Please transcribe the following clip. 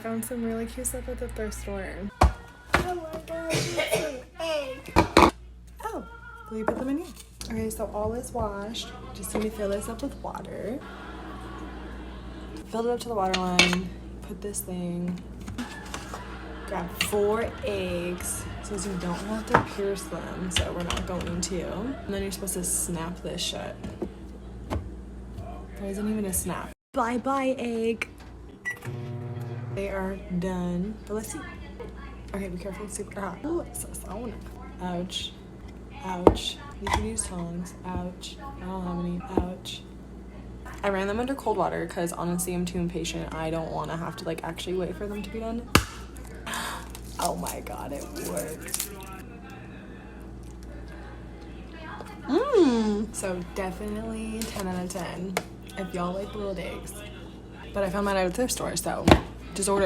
Found some really cute stuff at the thrift store. Oh my god, it's an egg. Oh, will you put them in here? Okay, so all is washed. Just need to fill this up with water. Filled it up to the water line. Put this thing. Grab 4 eggs. Says you don't have to pierce them, so we're not going to. And then you're supposed to snap this shut. There isn't even a snap. Bye-bye, egg. They are done. But let's see. Okay, be careful, it's super hot. Oh, it's so sauna. Ouch. Ouch. You can use tongs. Ouch. I don't have any. Ouch. I ran them under cold water because honestly I'm too impatient. I don't want to have to like actually wait for them to be done. Oh my god, it worked. So definitely 10 out of 10 if y'all like boiled eggs. But I found mine at a thrift store, so just order it.